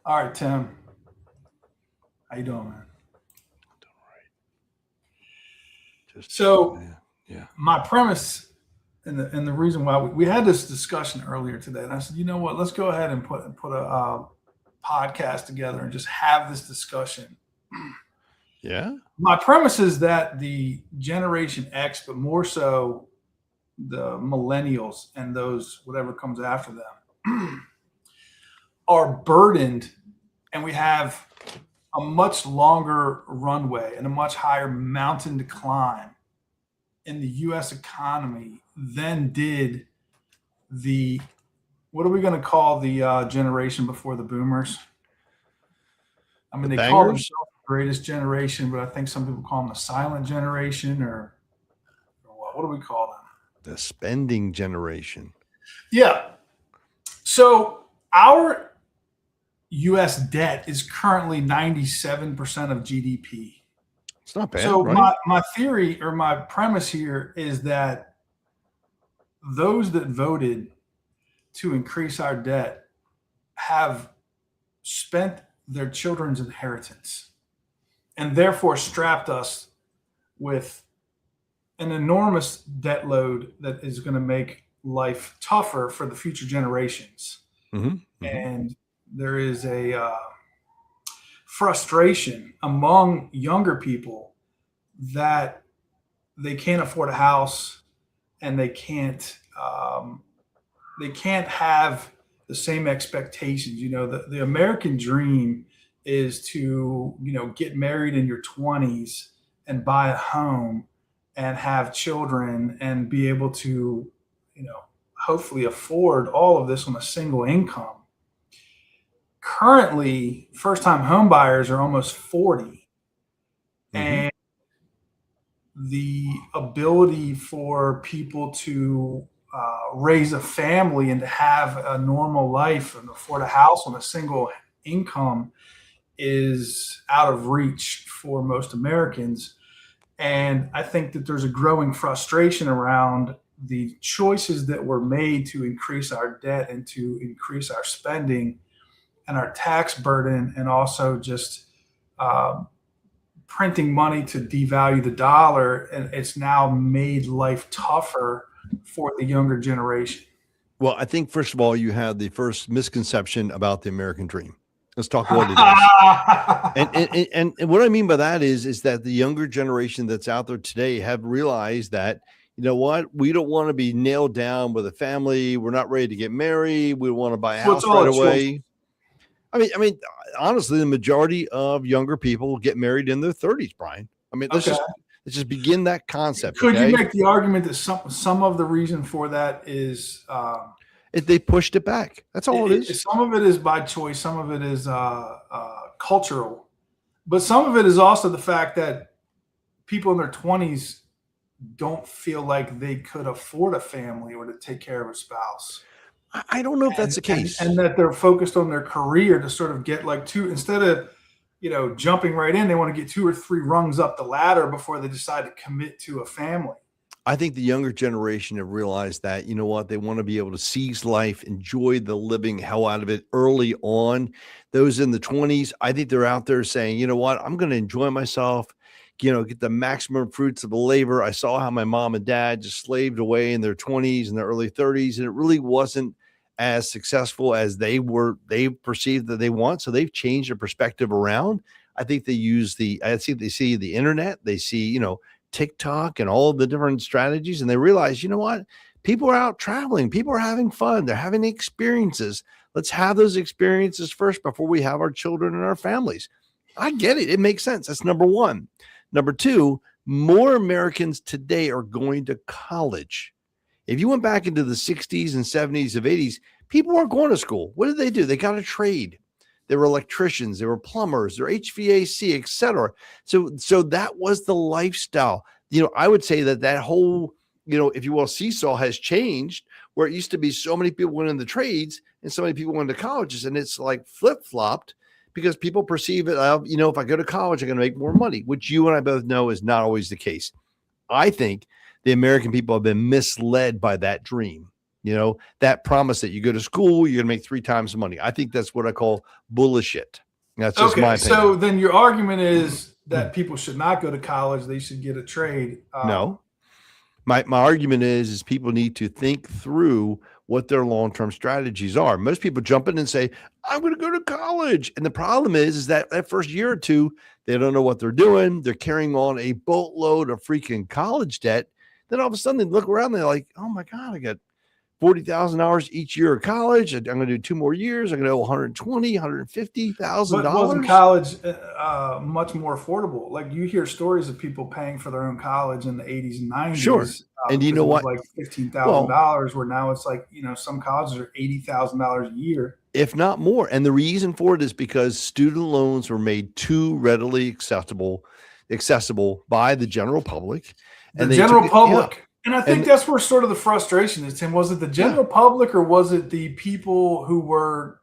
All right, Tim. How you doing, man? Just So yeah. my premise and the reason why we had this discussion earlier today, and I said, you know what, let's go ahead and put a podcast together and just have this discussion. Yeah. My premise is that the Generation X, but more so the millennials and those whatever comes after them, are burdened, and we have a much longer runway and a much higher mountain to climb in the U.S. economy than did the what are we going to call the generation before the boomers? I mean, The they call bangers, themselves the greatest generation, but I think some people call them the silent generation, or what do we call them? the spending generation. Yeah. So our U.S. debt is currently 97% of GDP. It's not bad, So right? my theory or my premise here is that those that voted to increase our debt have spent their children's inheritance and therefore strapped us with an enormous debt load that is going to make life tougher for the future generations. Mm-hmm. Mm-hmm. And there is a frustration among younger people that they can't afford a house and they can't have the same expectations. You know, the American dream is to, get married in your 20s and buy a home and have children and be able to, hopefully afford all of this on a single income. Currently, first time home buyers are almost 40. Mm-hmm. And the ability for people to raise a family and to have a normal life and afford a house on a single income is out of reach for most Americans. And I think that there's a growing frustration around the choices that were made to increase our debt and to increase our spending and our tax burden, and also just uh, printing money to devalue the dollar. And it's now made life tougher for the younger generation. Well, I think first of all, you had the first misconception about the American dream. Let's talk what it is. And what I mean by that is that the younger generation that's out there today have realized that, you know what, we don't want to be nailed down with a family. We're not ready to get married. We want to buy a So it's house all right a choice. away. I mean, honestly, the majority of younger people get married in their 30s, Brian. I mean, Okay. let's just begin that concept, Could you okay? make the argument that some of the reason for that is They pushed it back. That's all it is. some of it is by choice, some of it is cultural, but some of it is also the fact that people in their 20s don't feel like they could afford a family or to take care of a spouse. I don't know if that's and the and case. and that they're focused on their career to sort of get like two, instead of jumping right in, they want to get two or three rungs up the ladder before they decide to commit to a family. I think the younger generation have realized that, you know what, they want to be able to seize life, enjoy the living hell out of it early on. Those in the 20s, I think they're out there saying, you know what, I'm going to enjoy myself, get the maximum fruits of the labor. I saw how my mom and dad just slaved away in their 20s and their early 30s, and it really wasn't as successful as they perceived that they want. So they've changed their perspective around. I think they see the internet, they see, TikTok and all of the different strategies. And they realize, you know what? People are out traveling. People are having fun. They're having experiences. Let's have those experiences first before we have our children and our families. I get it. It makes sense. That's number one. Number two, more Americans today are going to college. If you went back into the 60s and 70s of 80s, people weren't going to school. What did they do? They got a trade. They were electricians, they were plumbers, they're HVAC, etc. So that was the lifestyle. I would say that whole, if you will, seesaw has changed, where it used to be so many people went in the trades and so many people went to colleges, and it's like flip-flopped because people perceive it, if I go to college, I'm going to make more money, which you and I both know is not always the case. I think the American people have been misled by that dream. That promise that you go to school, you're going to make 3 times the money. I think that's what I call bullshit. That's just my Okay, so opinion. then your argument is that people should not go to college; they should get a trade. No, my argument is people need to think through what their long-term strategies are. Most people jump in and say, I'm going to go to college. And the problem is that first year or two, they don't know what they're doing. They're carrying on a boatload of freaking college debt. Then all of a sudden they look around and they're like, oh my God, I got $40,000 each year of college. I'm going to do 2 more years. I'm going to owe But wasn't $120,000, $150,000. college much more affordable? Like you hear stories of people paying for their own college in the 80s and Sure. 90s And you because know it was what? like $15,000, Well, where now it's like, some colleges are $80,000 a year. if not more. And the reason for it is because student loans were made too readily accessible by the general public. The And they took general it, public. And I think and that's where sort of the frustration is, Tim. Was it the yeah, general public or was it the people who were,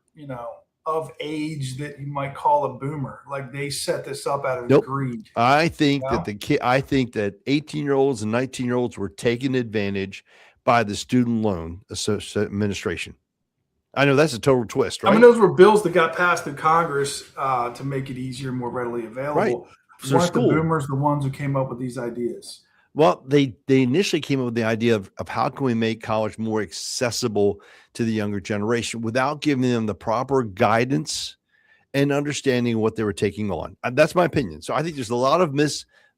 of age that you might call a boomer? Like they set this up out of nope. greed. I think You know? I think that 18-year-olds and 19-year-olds were taken advantage by the student loan administration. I know that's a total twist, I mean, right? those were bills that got passed through Congress to make it easier, more readily Right. available. For Weren't the school. boomers the ones who came up with these ideas? Well, they initially came up with the idea of how can we make college more accessible to the younger generation without giving them the proper guidance and understanding what they were taking on. That's my opinion. So I think there's a lot of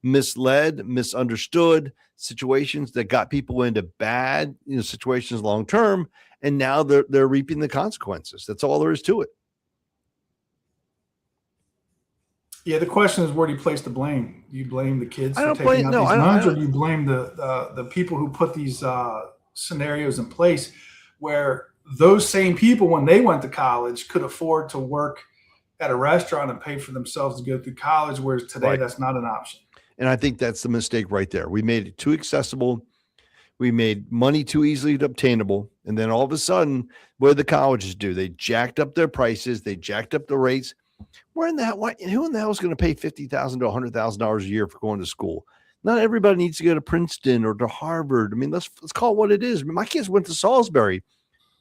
misled, misunderstood situations that got people into bad situations long term, and now they're reaping the consequences. That's all there is to it. Yeah, the question is, where do you place the blame? Do you blame the kids I for don't taking blame. out No, these I loans, or don't. do you blame the people who put these scenarios in place, where those same people, when they went to college, could afford to work at a restaurant and pay for themselves to go through college, whereas today Right. that's not an option. And I think that's the mistake right there. We made it too accessible. We made money too easily obtainable. And then all of a sudden, what did the colleges do? They jacked up their prices. They jacked up the rates. Who in the hell is going to pay $50,000 to $100,000 a year for going to school? Not everybody needs to go to Princeton or to Harvard. I mean, let's call it what it is. I mean, my kids went to Salisbury,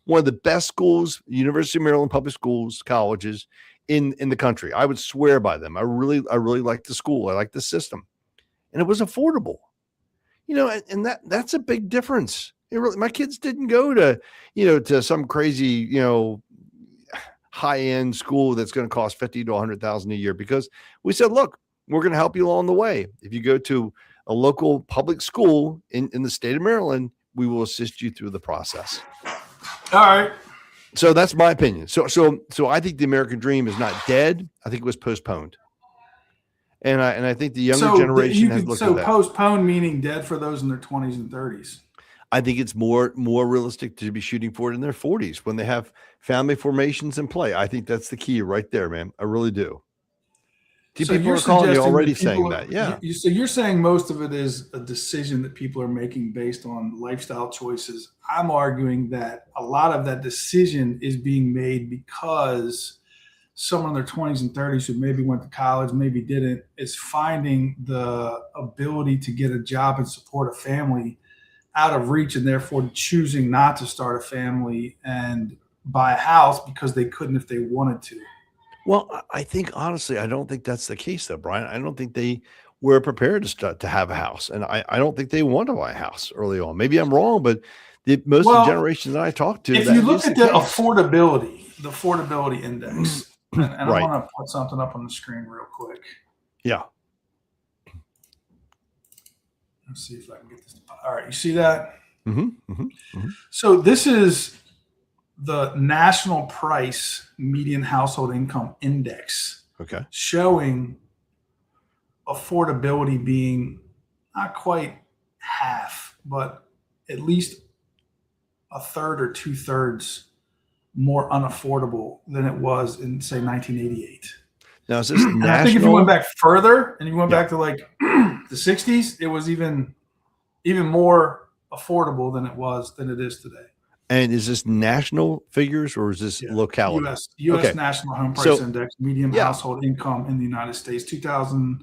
one of the best schools, University of Maryland public schools, colleges in the country. I would swear by them. I really liked the school. I liked the system, and it was affordable. And that's a big difference. My kids didn't go to to some crazy high-end school that's going to cost 50 to 100,000 a year, because we said, look, we're going to help you along the way. If you go to a local public school in the state of Maryland, we will assist you through the process. All right. So that's my opinion. So I think the American dream is not dead. I think it was postponed. And I think the younger generation has looked at that. So postponed meaning dead for those in their 20s and 30s. I think it's more realistic to be shooting for it in their 40s when they have family formations in play. I think that's the key right there, man. I really do. So People you're are calling you suggesting already that people saying are- that. Yeah. So you're saying most of it is a decision that people are making based on lifestyle choices. I'm arguing that a lot of that decision is being made because someone in their 20s and 30s who maybe went to college, maybe didn't, is finding the ability to get a job and support a family out of reach, and therefore choosing not to start a family and buy a house because they couldn't if they wanted to. Well, I think honestly, I don't think that's the case though, Brian. I don't think they were prepared to start to have a house. And I don't think they want to buy a house early on. Maybe I'm wrong, but most of the generations that I talked to, if you look at the affordability index, and I Right. want to put something up on the screen real quick. Yeah. Let's see if I can get this. All right, you see that? Mm-hmm. So this is the national price median household income index, Okay. showing affordability being not quite half, but at least a third or 2/3 more unaffordable than it was in, say, 1988. Now, is this national? And I think if you went back further and you went Yeah. back to like the 60s, it was even more affordable than it is today. And is this national figures or is this locality? U.S. Okay. National Home Price Index, median Yeah. household income in the United States, 2000,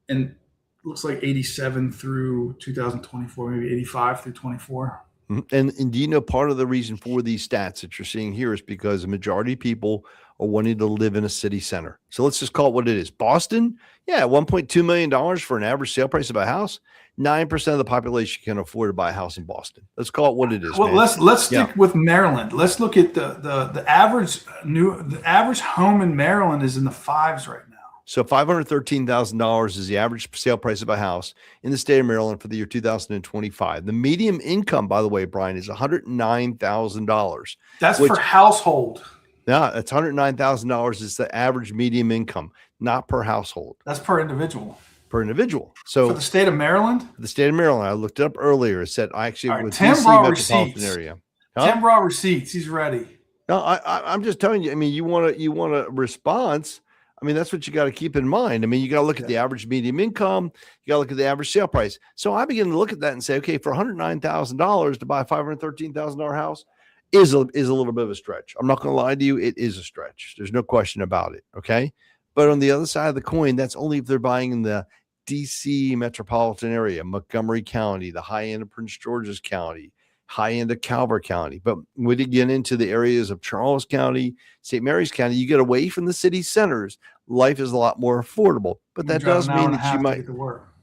and looks like 87 through 2024, maybe 85 through 24. And do you know part of the reason for these stats that you're seeing here is because the majority of people are wanting to live in a city center. So let's just call it what it is. Boston, yeah, $1.2 million for an average sale price of a house. 9% of the population can afford to buy a house in Boston. Let's call it what it is, Well, man. let's stick with Maryland. Let's look at the average home in Maryland is in the fives right now. So $513,000 is the average sale price of a house in the state of Maryland for the year 2025. The median income, by the way, Brian, is $109,000. That's for household. Yeah, it's $109,000 is the average median income, not per household. That's per individual. Per individual. So for the state of Maryland? The state of Maryland. I looked it up earlier. It said actually with Tim DC brought metropolitan receipts. area. Tim brought receipts. He's ready. No, I'm just telling you. I mean, you want a response. I mean, that's what you got to keep in mind. I mean, you got to look at the average median income. You got to look at the average sale price. So I begin to look at that and say, okay, for $109,000 to buy a $513,000 house is a little bit of a stretch. I'm not going to lie to you. It is a stretch. There's no question about it. Okay. But on the other side of the coin, that's only if they're buying in the DC metropolitan area, Montgomery County, the high end of Prince George's County, high end of Calvert County. But when you get into the areas of Charles County, St. Mary's County, you get away from the city centers, life is a lot more affordable. But that does mean that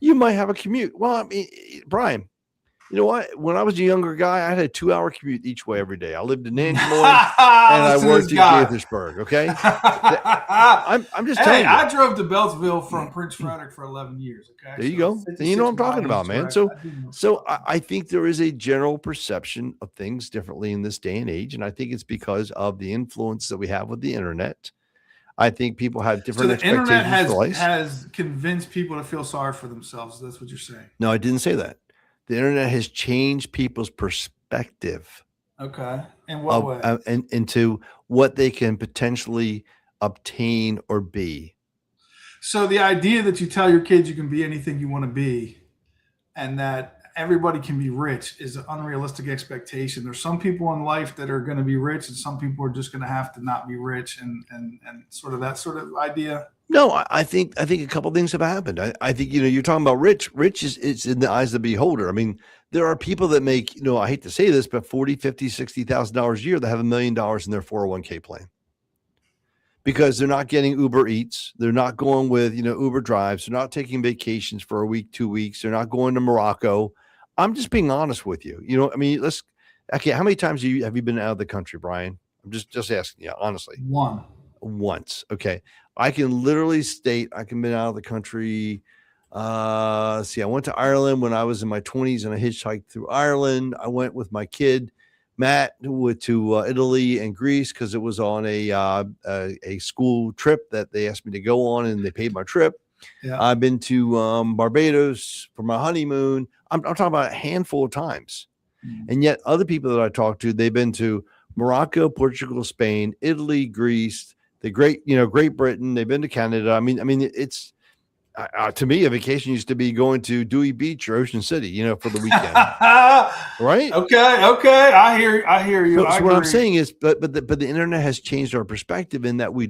you might have a commute. Well, I mean, Brian, you know what? When I was a younger guy, I had a 2-hour commute each way every day. I lived in Angelo and I worked in Gaithersburg. Okay. I'm just telling you. I drove to Beltsville from Prince Frederick for 11 years. Okay. There you go. Then you know what I'm talking about, man. So I think there is a general perception of things differently in this day and age. And I think it's because of the influence that we have with the internet. I think people have different expectations. The internet has convinced people to feel sorry for themselves. That's what you're saying. No, I didn't say that. The internet has changed people's perspective. Okay. In what way? Into what they can potentially obtain or be. So the idea that you tell your kids you can be anything you want to be and that everybody can be rich is an unrealistic expectation. There's some people in life that are going to be rich and some people are just going to have to not be rich and sort of that sort of idea. No, I think a couple of things have happened. I think, you're talking about rich. Rich is in the eyes of the beholder. I mean, there are people that make, I hate to say this, but $40,000, $50,000, $60,000 a year that have $1 million in their 401k plan because they're not getting Uber Eats. They're not going with, Uber drives. They're not taking vacations for a week, 2 weeks. They're not going to Morocco. I'm just being honest with you. I mean, how many times have you been out of the country, Brian? I'm just asking you, honestly. Once. Okay. I can literally state I can been out of the country. I went to Ireland when I was in my 20s and I hitchhiked through Ireland. I went with my kid, Matt, to Italy and Greece because it was on a school trip that they asked me to go on and they paid my trip. Yeah. I've been to Barbados for my honeymoon. I'm talking about a handful of times. And yet other people that I talked to, they've been to Morocco, Portugal, Spain, Italy, Greece, the Great Britain. They've been to Canada. I mean, it's to me, a vacation used to be going to Dewey Beach or Ocean City, for the weekend, right? Okay. I hear you. So what I'm saying is, but the internet has changed our perspective in that we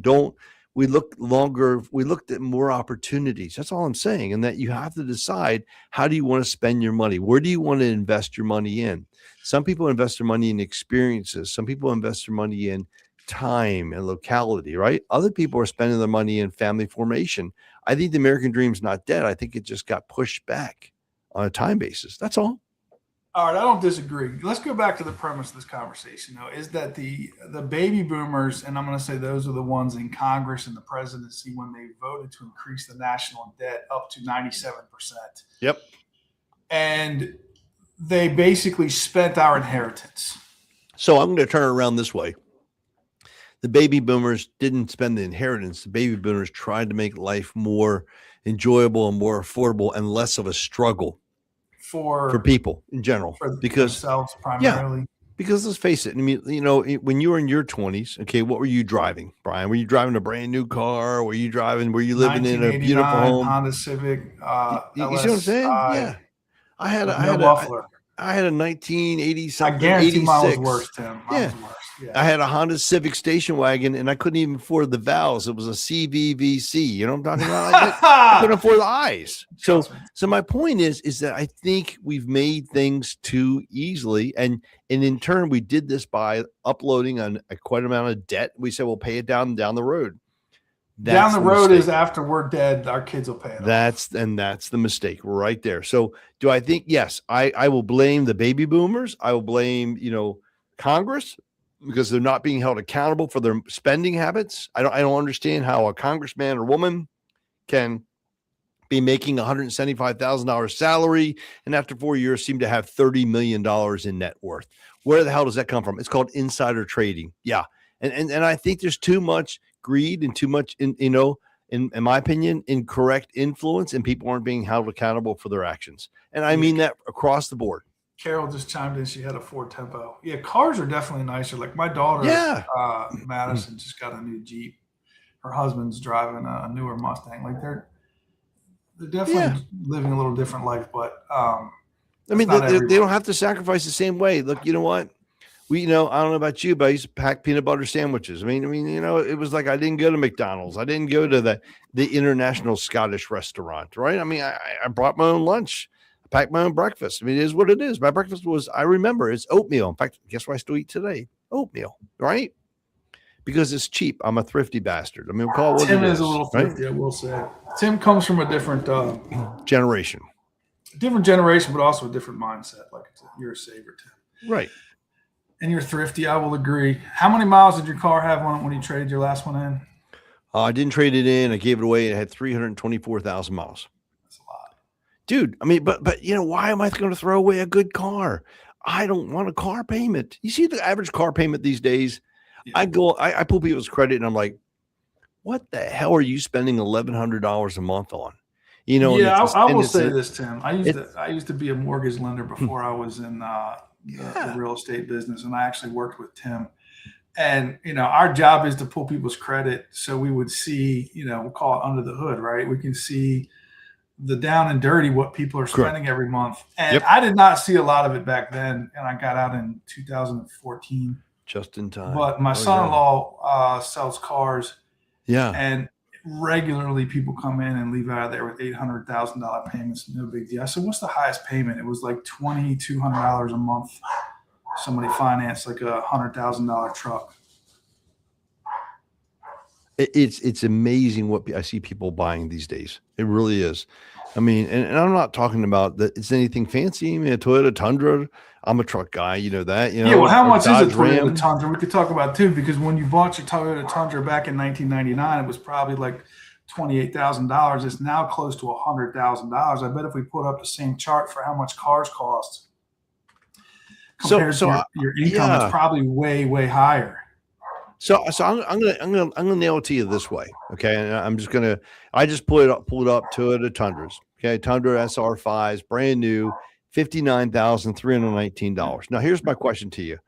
looked at more opportunities. That's all I'm saying. And that you have to decide, how do you want to spend your money? Where do you want to invest your money in? Some people invest their money in experiences. Some people invest their money in time and locality, right? Other people are spending their money in family formation. I think the American dream's not dead. I think it just got pushed back on a time basis. That's all. All right, I don't disagree. Let's go back to the premise of this conversation, though, is that the baby boomers, and I'm going to say those are the ones in Congress and the presidency when they voted to increase the national debt up to 97%. Yep. And they basically spent our inheritance. So I'm going to turn it around this way. The baby boomers didn't spend the inheritance. The baby boomers tried to make life more enjoyable and more affordable and less of a struggle for people in general. Because themselves primarily. Yeah, because let's face it. I mean, when you were in your 20s, okay, what were you driving, Brian? Were you driving a brand new car? Were you living in a beautiful home? Honda Civic. You see what I'm saying? Yeah. I had a 1980 something. I guarantee mine was worse, Tim. Yeah. Yeah. I had a Honda Civic station wagon and I couldn't even afford the vowels. It was a CVVC. You know what I'm talking about? I couldn't afford the eyes. So my point is that I think we've made things too easily. And in turn, we did this by uploading a quite amount of debt. We said, we'll pay it down the road. Down the road is after we're dead, our kids will pay it off. That's the mistake right there. So do I think, yes, I will blame the baby boomers. I will blame, Congress, because they're not being held accountable for their spending habits. I don't understand how a congressman or woman can be making $175,000 salary and after 4 years seem to have $30 million in net worth. Where the hell does that come from? It's called insider trading. Yeah. And I think there's too much greed and too much, in my opinion, incorrect influence, and people aren't being held accountable for their actions. And I mean that across the board. Carol just chimed in. She had a Ford Tempo. Yeah, cars are definitely nicer. Like my daughter, Madison, just got a new Jeep. Her husband's driving a newer Mustang. Like they're definitely living a little different life. But I mean, they don't have to sacrifice the same way. Look, you know what? I don't know about you, but I used to pack peanut butter sandwiches. I mean, it was like I didn't go to McDonald's. I didn't go to the International Scottish restaurant, right? I mean, I brought my own lunch. I packed my own breakfast. I mean, it is what it is. My breakfast was, I remember, it's oatmeal. In fact, guess what I still eat today? Oatmeal, right? Because it's cheap. I'm a thrifty bastard. I mean, we'll call it what Tim it is a little thrifty, right? I will say. Tim comes from a different generation. Different generation, but also a different mindset. Like you're a saver, Tim. Right. And you're thrifty. I will agree. How many miles did your car have when you traded your last one in? I didn't trade it in. I gave it away. It had 324,000 miles. That's a lot. Dude, I mean, but why am I going to throw away a good car? I don't want a car payment. You see the average car payment these days? Yeah. I pull people's credit and I'm like, what the hell are you spending $1,100 a month on? Yeah, I will say this, Tim. I used to be a mortgage lender before I was in the real estate business, and I actually worked with Tim. And our job is to pull people's credit, so we would see, we'll call it under the hood, right? We can see the down and dirty what people are spending every month. And I did not see a lot of it back then, and I got out in 2014, just in time. But my son-in-law sells cars, and regularly people come in and leave out of there with $800,000 payments. No big deal. I said, what's the highest payment? It was like $2,200 a month. Somebody financed like a $100,000 truck. It's amazing what I see people buying these days. It really is. I mean, and I'm not talking about that it's anything fancy. I mean, a Toyota Tundra. I'm a truck guy, you know that. Yeah, well, how much is a Toyota Tundra? We could talk about too, because when you bought your Toyota Tundra back in 1999, it was probably like $28,000. It's now close to $100,000. I bet if we put up the same chart for how much cars cost compared to your income, it's probably way, way higher. So I'm gonna nail it to you this way, okay? And I just pulled up Toyota Tundras, okay? Tundra SR5s, brand new, $59,319. Now here's my question to you: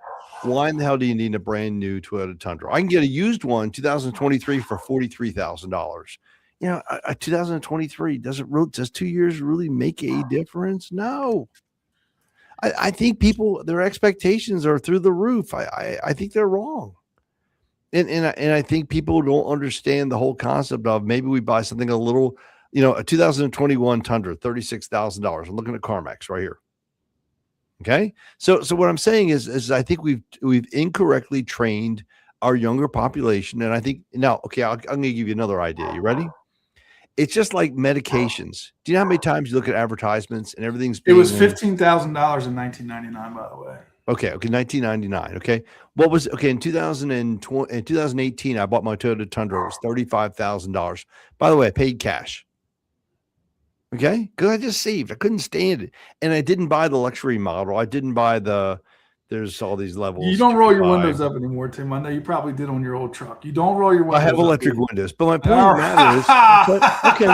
why in the hell do you need a brand new Toyota Tundra? I can get a used one, 2023, for $43,000. A 2023 does 2 years really make a difference? No. I think people, their expectations are through the roof. I think they're wrong. And I think people don't understand the whole concept of maybe we buy something a little, a 2021 Tundra, $36,000. I'm looking at CarMax right here. Okay. So what I'm saying is I think we've incorrectly trained our younger population. And I think now, okay, I'm going to give you another idea. You ready? It's just like medications. Do you know how many times you look at advertisements and everything's it was $15,000 in 1999, by the way. Okay, 1999. Okay, in 2018, I bought my Toyota Tundra. It was $35,000. By the way, I paid cash. Okay, because I just saved. I couldn't stand it, and I didn't buy the luxury model. I didn't buy there's all these levels. You don't roll your windows up anymore, Tim. I know you probably did on your old truck. You don't roll your windows up. I have electric windows, but my point of the matter is, okay.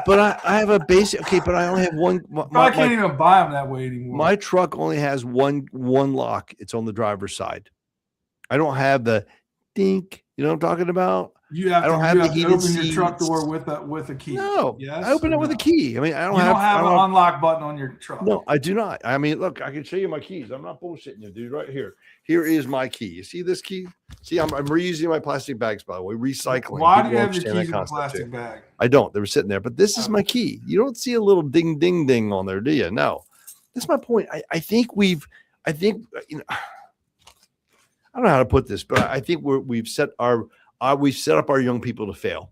But I have a basic. Okay, but I only have one. I can't even buy them that way anymore. My truck only has one lock. It's on the driver's side. I don't have the dink. You know what I'm talking about? I don't have You the have to heated open your truck door seats. with a key. No, I Yes open or it with a no? key. I mean, I don't You don't have, I have don't an have, unlock button on your truck. no, I do not. I mean, look, I can show you my keys. I'm not bullshitting you, dude. Right here. Here is my key. You see this key? See, I'm reusing my plastic bags, by the way, recycling. Why do People you don't have your understand that keys in a concept too. plastic bag? I don't. They were sitting there, but this is Okay. my key. You don't see a little ding, ding, ding on there, do you? No. That's my point. I think I think, I don't know how to put this, but I think we've set up our young people to fail.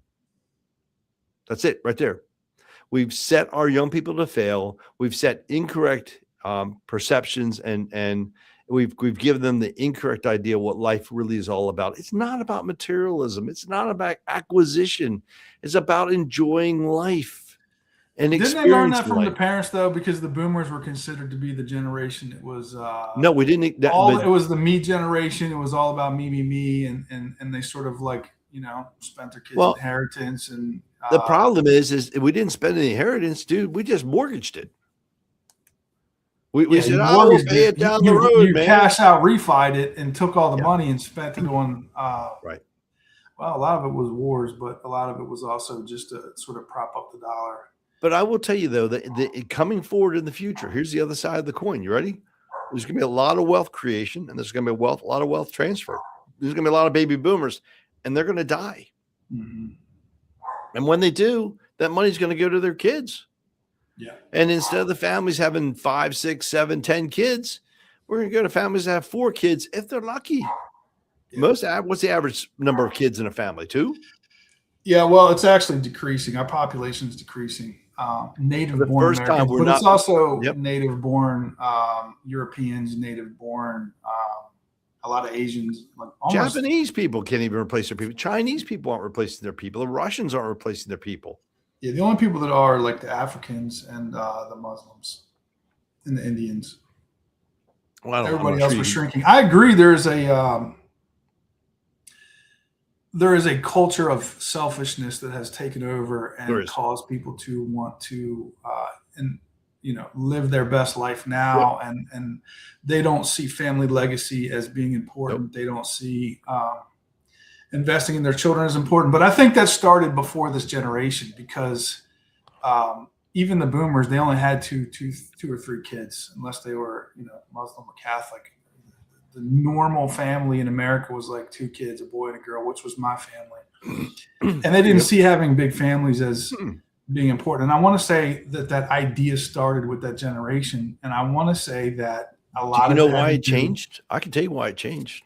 That's it right there. We've set our young people to fail. We've set incorrect perceptions, and we've given them the incorrect idea what life really is all about. It's not about materialism. It's not about acquisition. It's about enjoying life and Didn't they learn that experiencing from the life. parents though? Because the boomers were considered to be the generation that was No, we didn't. it was the me generation. It was all about me, and they sort of like spent their kids' Well, inheritance and the problem is we didn't spend any inheritance, dude. We just mortgaged it. We yeah, said, you "Oh, we'll mortgaged pay it. it down the road, You man." cash out, refied it, and took all the Yeah, money and spent it on. right. Well, a lot of it was wars, but a lot of it was also just to sort of prop up the dollar. But I will tell you though that coming forward in the future, here's the other side of the coin. You ready? There's going to be a lot of wealth creation, and there's going to be a lot of wealth transfer. There's going to be a lot of baby boomers, and they're going to die. Mm-hmm. And when they do, that money's going to go to their kids. Yeah. And instead of the families having 5, 6, 7, 10 kids, we're going to go to families that have 4 kids if they're lucky. Yeah. What's the average number of kids in a family? 2? Yeah, well, it's decreasing. Our population is decreasing. Native-born Americans, but it's also native-born Europeans, native-born a lot of Asians. Like Japanese people can't even replace their people. Chinese people aren't replacing their people. The Russians aren't replacing their people. Yeah, the only people that are like the Africans and the Muslims and the Indians. Well, everybody else was shrinking. I agree. There is a culture of selfishness that has taken over and caused people to want to live their best life now, and they don't see family legacy as being important. Nope. They don't see investing in their children as important. But I think that started before this generation because even the boomers, they only had two or three kids, unless they were Muslim or Catholic. The normal family in America was like 2 kids, a boy and a girl, which was my family. And they didn't see having big families as being important. And I want to say that idea started with that generation. And I want to say that a lot of why it changed? I can tell you why it changed.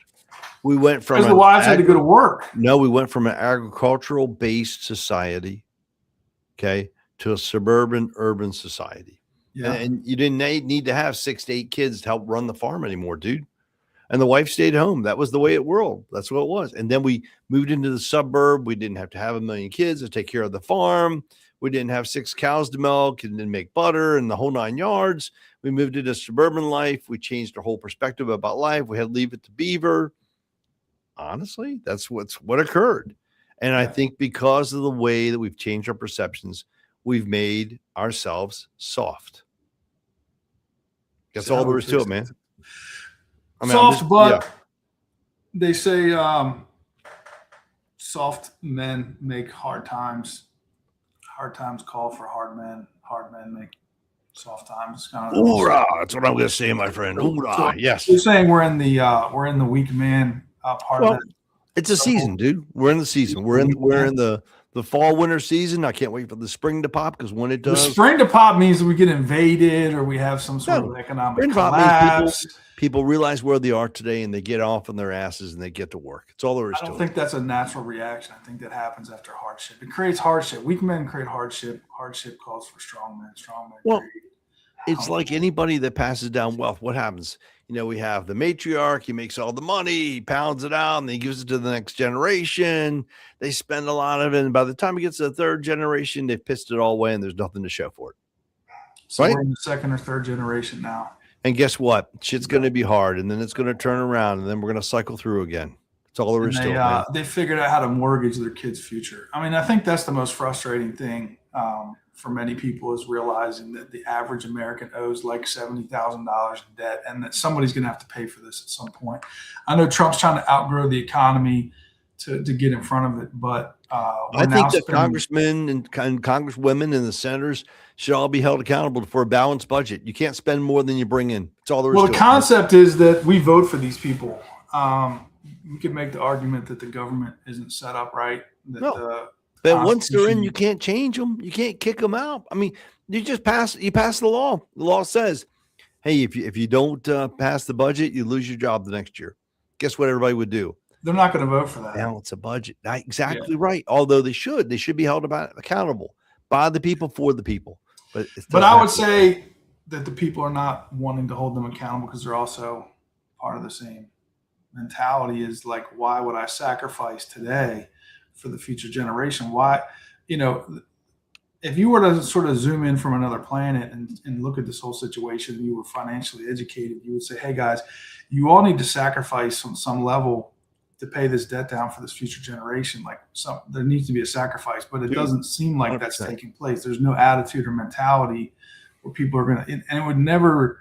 We went from because the wives had to go to work. No, we went from an agricultural based society, okay, to a suburban urban society. Yeah. And you didn't need to have 6 to 8 kids to help run the farm anymore, dude. And the wife stayed home. That was the way it world. That's what it was. And then we moved into the suburb. We didn't have to have 1 million kids to take care of the farm. We didn't have 6 cows to milk and then make butter and the whole 9 yards. We moved into suburban life. We changed our whole perspective about life. We had to leave it to beaver. Honestly, that's what occurred. And I think because of the way that we've changed our perceptions, we've made ourselves soft. That's all there is to it, man. I mean, soft, but they say soft men make hard times. Hard times call for hard men. Hard men make soft times. Hoorah! That's what I'm going to say, my friend. Hoorah! So yes. You're saying we're in the weak man part of it. It's a season, dude. We're in the season. We're in the fall winter season. I can't wait for the spring to pop because when it does, the spring to pop means that we get invaded or we have some sort of economic collapse. People realize where they are today and they get off on their asses and they get to work. It's all there is to it. I don't think that's a natural reaction. I think that happens after hardship. It creates hardship. Weak men create hardship. Hardship calls for strong men. Strong men create. It's like anybody that passes down wealth. What happens? We have the matriarch. He makes all the money, he pounds it out, and he gives it to the next generation. They spend a lot of it. And by the time it gets to the 3rd generation, they've pissed it all away and there's nothing to show for it. So we're in the 2nd or 3rd generation now. And guess what? Shit's going to be hard, and then it's going to turn around, and then we're going to cycle through again. That's all there is to it. They figured out how to mortgage their kids' future. I mean, I think that's the most frustrating thing for many people is realizing that the average American owes like $70,000 in debt, and that somebody's going to have to pay for this at some point. I know Trump's trying to outgrow the economy. to get in front of it. But I think that congressmen and congresswomen and the senators should all be held accountable for a balanced budget. You can't spend more than you bring in. That's all there is to it. Well, the concept is that we vote for these people. You could make the argument that the government isn't set up right. No. But once they're in, you can't change them. You can't kick them out. I mean, you pass the law. The law says, hey, if you don't pass the budget, you lose your job the next year. Guess what everybody would do? They're not going to vote for that. Balance a budget. Exactly right. Although they should be held accountable by the people for the people. But I would say that the people are not wanting to hold them accountable because they're also part of the same mentality. Is like, why would I sacrifice today for the future generation? Why, if you were to sort of zoom in from another planet and look at this whole situation, you were financially educated, you would say, hey guys, you all need to sacrifice on some level to pay this debt down for this future generation. Like there needs to be a sacrifice, but it doesn't seem like 100%. That's taking place. There's no attitude or mentality where people are going to, and it would never,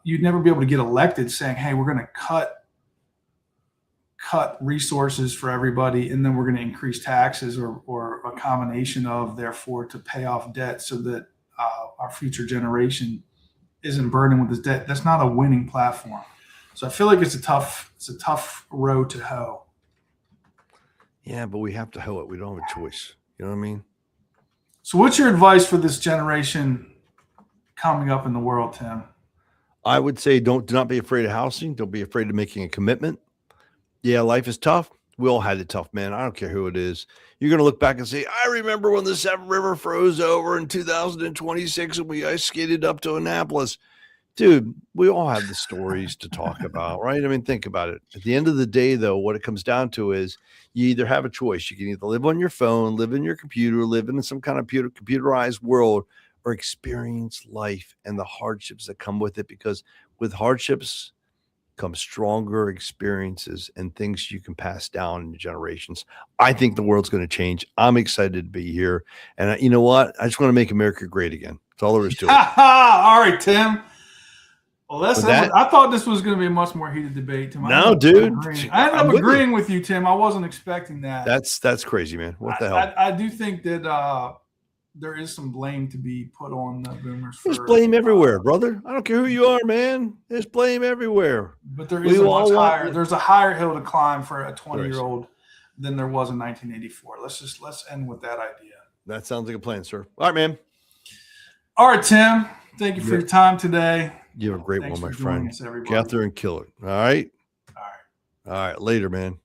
you'd never be able to get elected saying, hey, we're going to cut resources for everybody, and then we're going to increase taxes or a combination of, therefore, to pay off debt so that our future generation isn't burdened with this debt. That's not a winning platform. So I feel like it's a tough road to hoe. Yeah, but we have to hoe it. We don't have a choice. You know what I mean? So what's your advice for this generation coming up in the world, Tim? I would say do not be afraid of housing. Don't be afraid of making a commitment. Yeah, life is tough. We all had it tough, man. I don't care who it is. You're going to look back and say, I remember when the Severn River froze over in 2026 and we ice skated up to Annapolis. Dude, we all have the stories to talk about, right? I mean, think about it. At the end of the day, though, what it comes down to is you either have a choice. You can either live on your phone, live in your computer, live in some kind of computerized world, or experience life and the hardships that come with it, because with hardships come stronger experiences and things you can pass down in generations. I think the world's going to change. I'm excited to be here. And you know what? I just want to make America great again. That's all there is to it. All right, Tim. Well, I thought this was going to be a much more heated debate, Tim. No, dude. I ended up agreeing with you, Tim. I wasn't expecting that. That's crazy, man. What the hell? I do think that there is some blame to be put on the boomers. There's blame everywhere, brother. I don't care who you are, man. There's blame everywhere. But there is there's a higher hill to climb for a 20-year-old than there was in 1984. Let's end with that idea. That sounds like a plan, sir. All right, man. All right, Tim. Thank you for your time today. You have a great one, my friend. Get out there and kill it. All right. All right. Later, man.